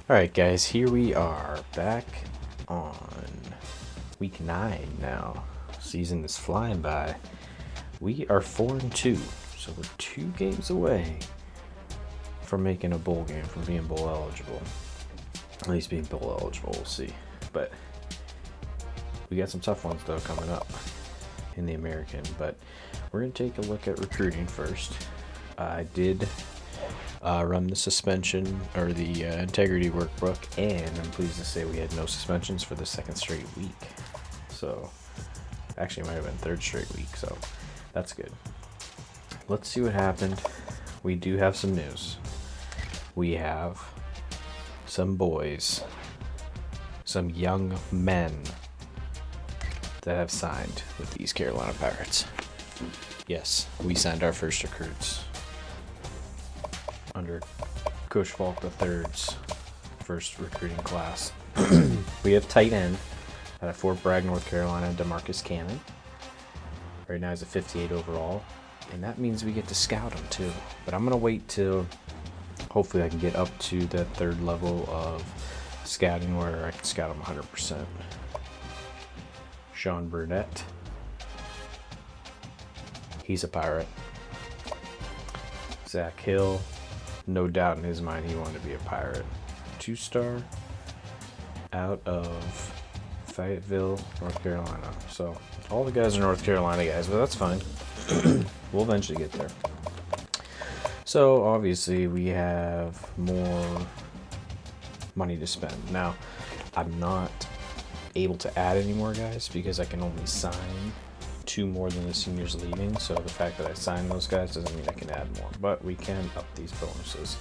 Alright guys, here we are back on week 9 now. Season is flying by. We are 4-2, so we're 2 games away from making a bowl game, from being bowl eligible. At least being bowl eligible, we'll see. But we got some tough ones though coming up in the American. But we're going to take a look at recruiting first. I did run the suspension or the integrity workbook, and I'm pleased to say we had no suspensions for the second straight week. So actually it might have been third straight week, so that's good. Let's see what happened. We do have some news. We have some boys, some young men that have signed with these Carolina Pirates. Yes, we signed our first recruits under Coach Falk III's first recruiting class. We have tight end out of Fort Bragg, North Carolina, DeMarcus Cannon. Right now he's a 58 overall, and that means we get to scout him too. But I'm gonna wait till hopefully I can get up to that third level of scouting where I can scout him 100%. Sean Burnett, he's a Pirate. Zach Hill, no doubt in his mind he wanted to be a Pirate. 2-star out of Fayetteville, North Carolina. So all the guys are North Carolina guys, but that's fine. We'll eventually get there. So obviously we have more money to spend. Now, I'm not able to add any more guys because I can only sign 2 more than the seniors leaving. So the fact that I signed those guys doesn't mean I can add more, but we can up these bonuses,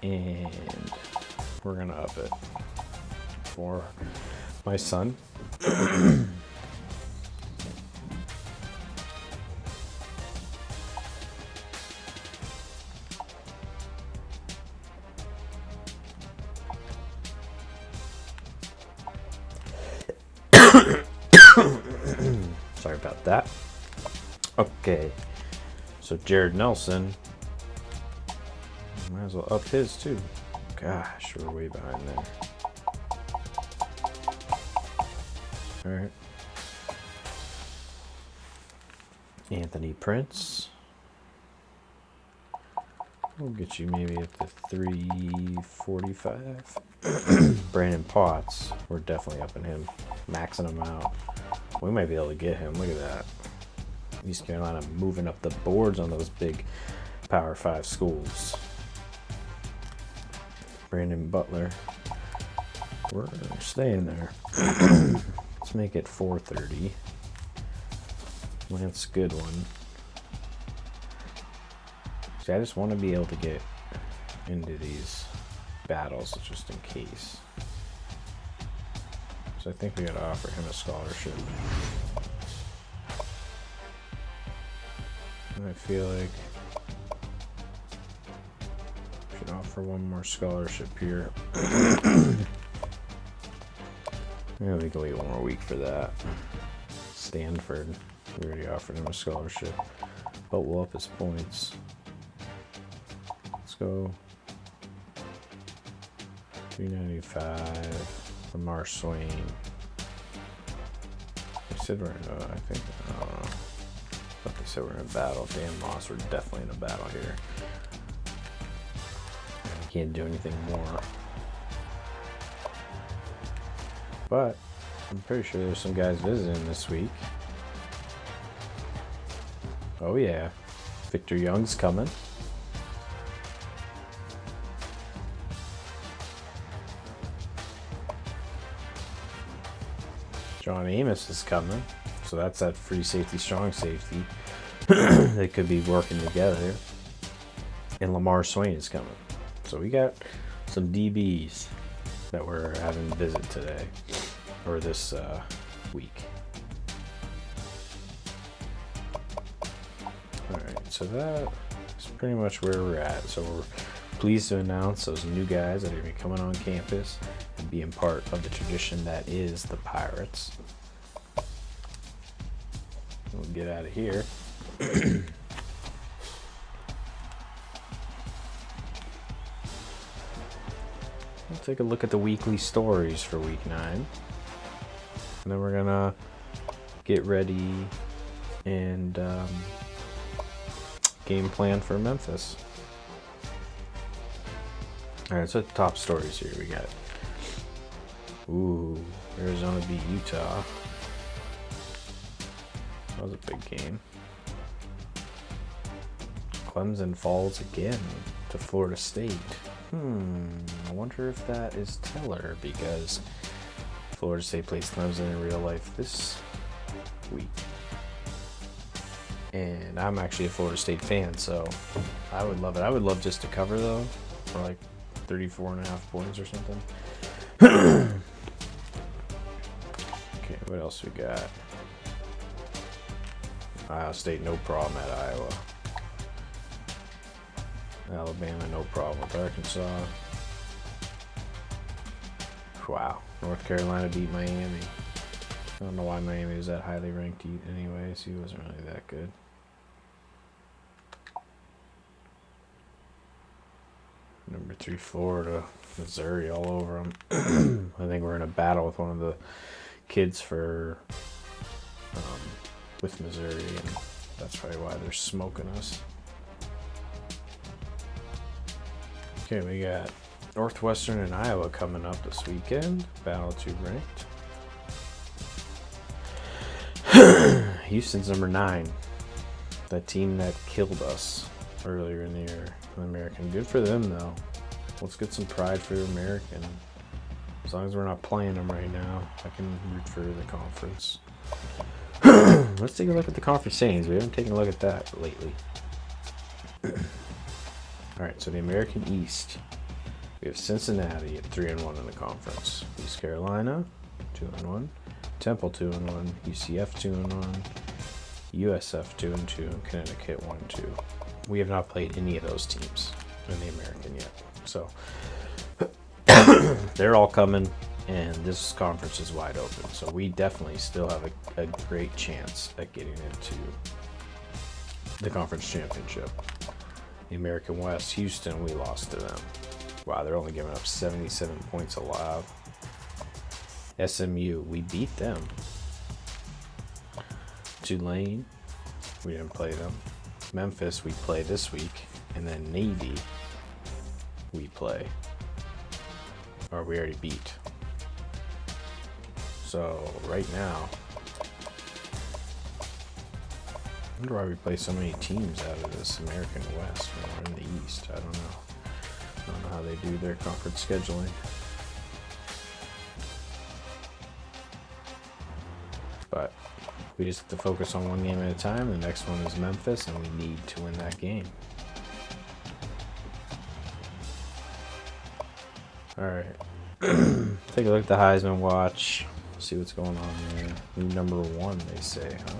and we're gonna up it for my son. Sorry about that. Okay, so Jared Nelson, might as well up his too. Gosh, we're way behind there. All right, Anthony Prince, we'll get you maybe at the 345. Brandon Potts, we're definitely upping him, maxing him out. We might be able to get him. Look at that. East Carolina moving up the boards on those big Power 5 schools. Brandon Butler, we're staying there. Let's make it 430. Lance Goodwin. See, I just want to be able to get into these battles just in case. So I think we gotta offer him a scholarship. And I feel like we should offer one more scholarship here. Yeah, we can wait one more week for that. Stanford, we already offered him a scholarship, but we'll up his points. Let's go 395. Lamar Swain. They said we're in a, I think, I don't know. I thought they said we're in a battle. Dan Moss, we're definitely in a battle here. We can't do anything more. But I'm pretty sure there's some guys visiting this week. Oh yeah, Victor Young's coming. John Amos is coming, so that's that free safety, strong safety. They could be working together. And Lamar Swain is coming. So we got some DBs that we're having visit today, or this week. Alright, so that is pretty much where we're at. So we're pleased to announce those new guys that are going to be coming on campus and being part of the tradition that is the Pirates. We'll get out of here. take a look at the weekly stories for week 9. And then we're gonna get ready and game plan for Memphis. Alright, so the top stories here we got. Ooh, Arizona beat Utah. That was a big game. Clemson falls again to Florida State. I wonder if that is Teller, because Florida State plays Clemson in real life this week. And I'm actually a Florida State fan, so I would love it. I would love just to cover, though, for like 34.5 points or something. Okay, what else we got? Ohio State, no problem at Iowa. Alabama, no problem with Arkansas. Wow, North Carolina beat Miami. I don't know why Miami was that highly ranked anyways. He wasn't really that good. Number 3, Florida. Missouri all over them. I think we're in a battle with one of the kids for with Missouri, and that's probably why they're smoking us. Okay, we got Northwestern and Iowa coming up this weekend. Battle 2 ranked. Houston's number 9. That team that killed us earlier in the year. American. Good for them, though. Let's get some pride for American. As long as we're not playing them right now, I can root for the conference. Let's take a look at the conference standings. We haven't taken a look at that lately. Alright, so the American East. We have Cincinnati at 3-1 in the conference. East Carolina, 2-1. Temple 2-1. UCF 2-1. USF 2-2. And Connecticut 1-2. We have not played any of those teams in the American yet. So they're all coming, and this conference is wide open. So we definitely still have a great chance at getting into the conference championship. The American West, Houston, we lost to them. Wow, they're only giving up 77 points allowed. SMU, we beat them. Tulane, we didn't play them. Memphis, we play this week. And then Navy, we play. Or we already beat. So, right now, I wonder why we play so many teams out of this American West when we're in the East. I don't know. I don't know how they do their conference scheduling. But we just have to focus on one game at a time. The next one is Memphis, and we need to win that game. Alright. Take a look at the Heisman Watch. See what's going on there. New number 1, they say, huh?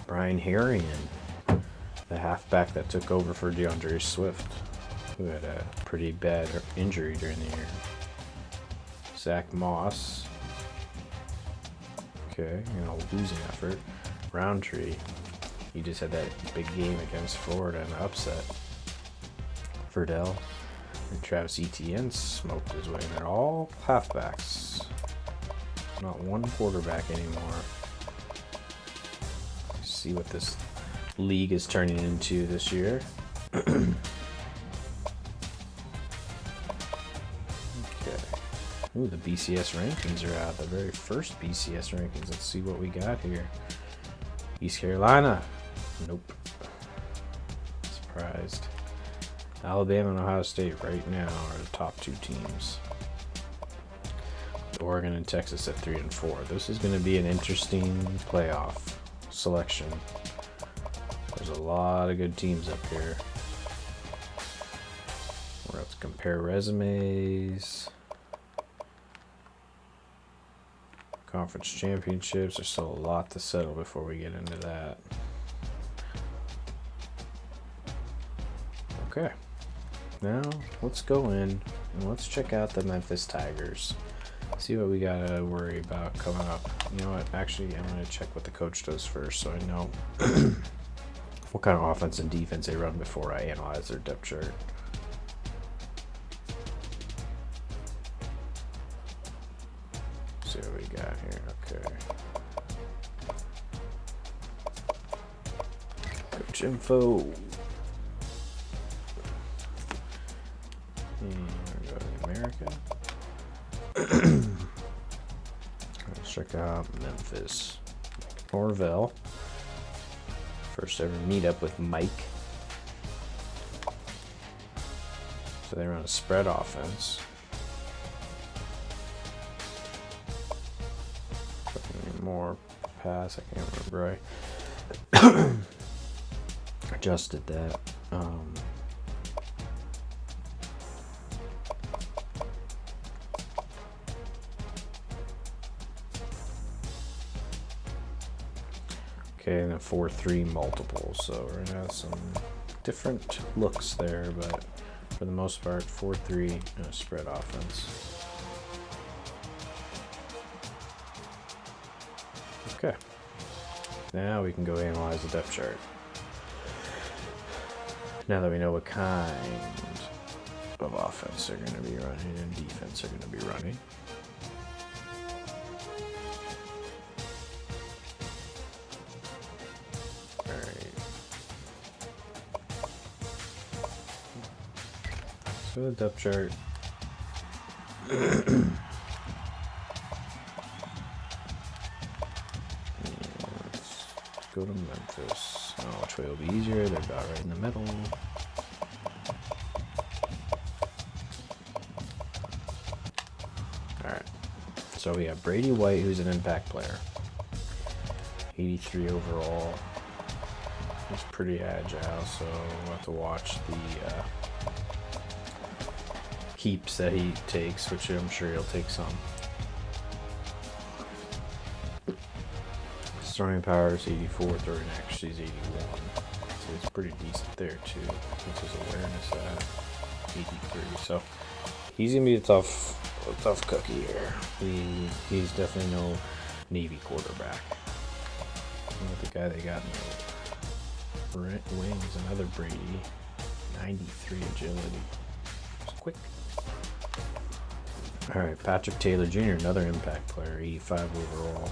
Brian Harrion, the halfback that took over for DeAndre Swift, who had a pretty bad injury during the year. Zach Moss. Okay, losing effort. Roundtree. He just had that big game against Florida and upset. Verdell and Travis Etienne smoked his way. They're all halfbacks. Not one quarterback anymore. See what this league is turning into this year. Okay. Ooh, the BCS rankings are out. The very first BCS rankings. Let's see what we got here. East Carolina. Nope. Surprised. Alabama and Ohio State right now are the top 2 teams. Oregon and Texas at 3 and 4. This is going to be an interesting playoff selection. There's a lot of good teams up here. We're going to compare resumes. Conference championships. There's still a lot to settle before we get into that. Okay. Now, let's go in and let's check out the Memphis Tigers. See what we gotta worry about coming up. You know what? Actually, I'm gonna check what the coach does first so I know what kind of offense and defense they run before I analyze their depth chart. See what we got here. Okay. Coach info. And we go to America. Let's check out Memphis. Norvell. First ever meetup with Mike. So they run a spread offense. More pass, I can't remember. I adjusted that. Okay, and then 4-3 multiples. So we're gonna have some different looks there, but for the most part, 4-3 and a spread offense. Okay, now we can go analyze the depth chart. Now that we know what kind of offense they're going to be running and defense they're going to be running. Alright. So the depth chart. Go to Memphis. Oh, which way will be easier? They're about right in the middle. Alright. So we have Brady White, who's an impact player. 83 overall. He's pretty agile, so we'll have to watch the keeps that he takes, which I'm sure he'll take some. Throwing power is 84, throwing accuracy is 81. So it's pretty decent there too. What's his awareness at? 83. So he's gonna be a tough cookie here. He's definitely no Navy quarterback. With the guy they got in the wings, another Brady, 93 agility. It's quick. All right, Patrick Taylor Jr., another impact player, 85 overall.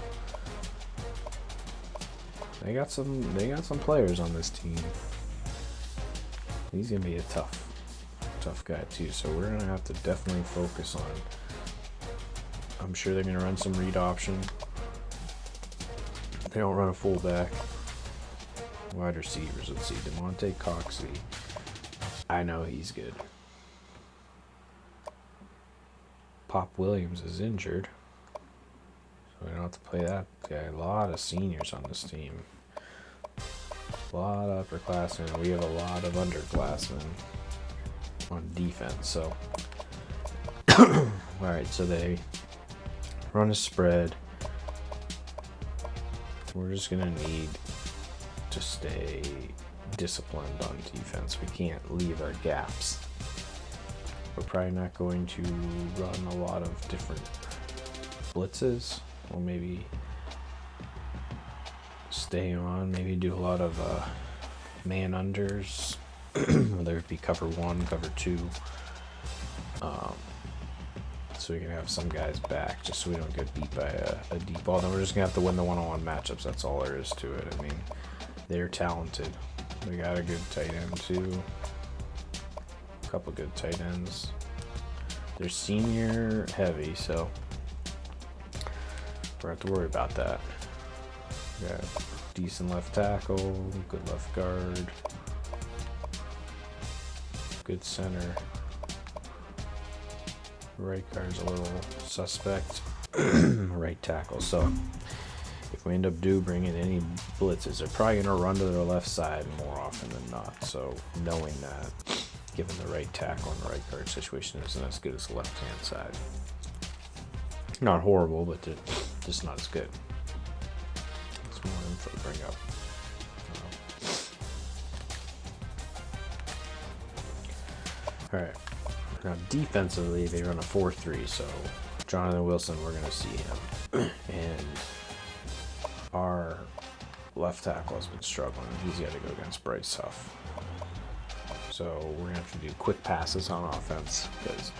They got some players on this team. He's gonna be a tough guy too. So we're gonna have to definitely focus on. I'm sure they're gonna run some read option. They don't run a fullback. Wide receivers. Let's see, Demonte Coxey. I know he's good. Pop Williams is injured. We don't have to play that guy. A lot of seniors on this team. A lot of upperclassmen. We have a lot of underclassmen on defense. So, alright, so they run a spread. We're just going to need to stay disciplined on defense. We can't leave our gaps. We're probably not going to run a lot of different blitzes. Or maybe stay on, maybe do a lot of man unders, whether it be cover 1, cover 2, so we can have some guys back just so we don't get beat by a deep ball. Then we're just going to have to win the one-on-one matchups. That's all there is to it. I mean, they're talented. We got a good tight end too. A couple good tight ends. They're senior heavy, so we don't have to worry about that. We got decent left tackle, good left guard, good center. Right guard's a little suspect. Right tackle. So if we end up bringing any blitzes, they're probably going to run to their left side more often than not. So knowing that, given the right tackle and the right guard situation isn't as good as the left-hand side. Not horrible, but just not as good. It's more info to bring up. All right. Now defensively, they run a 4-3, so Jonathan Wilson, we're going to see him. And our left tackle has been struggling. He's got to go against Bryce Huff. So we're going to have to do quick passes on offense because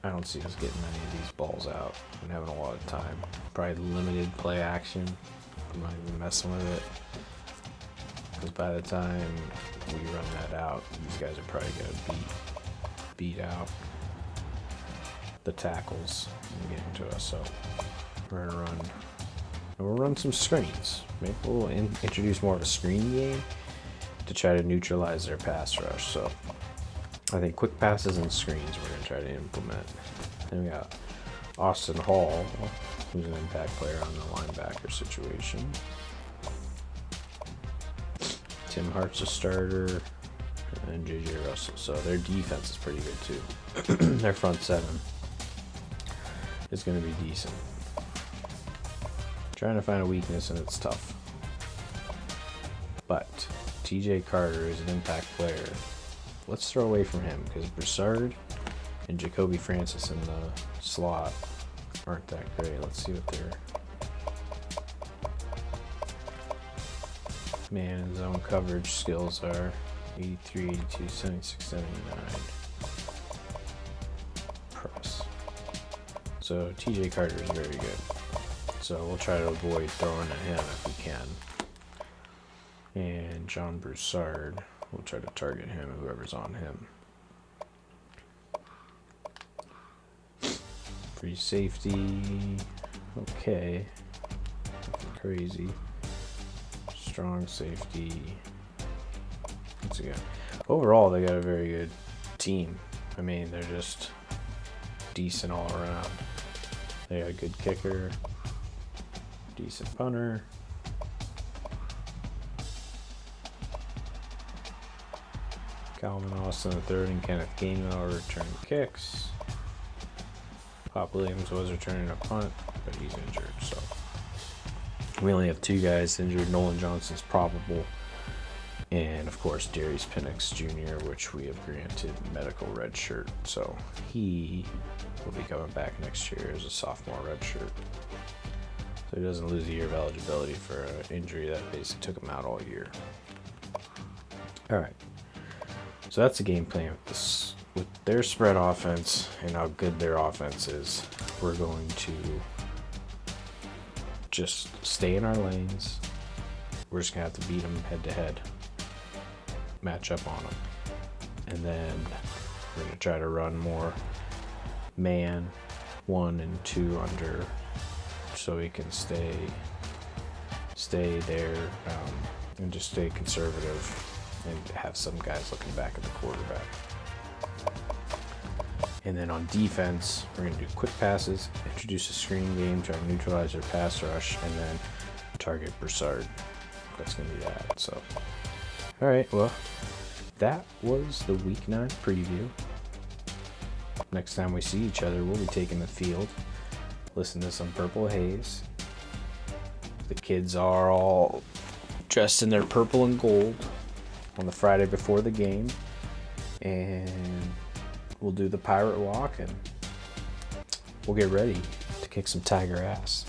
I don't see us getting many of these balls out and having a lot of time. Probably limited play action. I'm not even messing with it. Because by the time we run that out, these guys are probably going to beat out the tackles and get into us. So we're going to run. And we'll run some screens. Maybe we'll introduce more of a screen game to try to neutralize their pass rush. So I think quick passes and screens we're going to try to implement. Then we got Austin Hall, who's an impact player on the linebacker situation. Tim Hart's a starter, and J.J. Russell. So their defense is pretty good too. Their front seven is going to be decent. Trying to find a weakness, and it's tough. But TJ Carter is an impact player. Let's throw away from him because Broussard and Jacoby Francis in the slot aren't that great. Let's see what their man and zone coverage skills are. 83, 82, 76, 79. Press. So TJ Carter is very good. So we'll try to avoid throwing at him if we can. And John Broussard, we'll try to target him, whoever's on him. Free safety, okay. Nothing crazy. Strong safety. Once again, overall they got a very good team. I mean, they're just decent all around. They got a good kicker, decent punter. Calvin Austin III and Kenneth Gainwell are returning kicks. Pop Williams was returning a punt, but he's injured, so we only have two guys injured. Nolan Johnson's probable, and of course Darius Penix Jr., which we have granted medical red shirt, so he will be coming back next year as a sophomore red shirt. So he doesn't lose a year of eligibility for an injury that basically took him out all year. All right. So that's the game plan with their spread offense and how good their offense is. We're going to just stay in our lanes. We're just going to have to beat them head to head, match up on them. And then we're going to try to run more man 1 and 2 under so we can stay there and just stay conservative. And have some guys looking back at the quarterback. And then on defense, we're going to do quick passes, introduce a screen game, try to neutralize their pass rush, and then target Broussard. That's going to be that. So, all right, well, that was the Week 9 preview. Next time we see each other, we'll be taking the field. Listen to some Purple Haze. The kids are all dressed in their purple and gold on the Friday before the game, and we'll do the pirate walk and we'll get ready to kick some Tiger ass.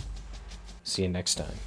See you next time.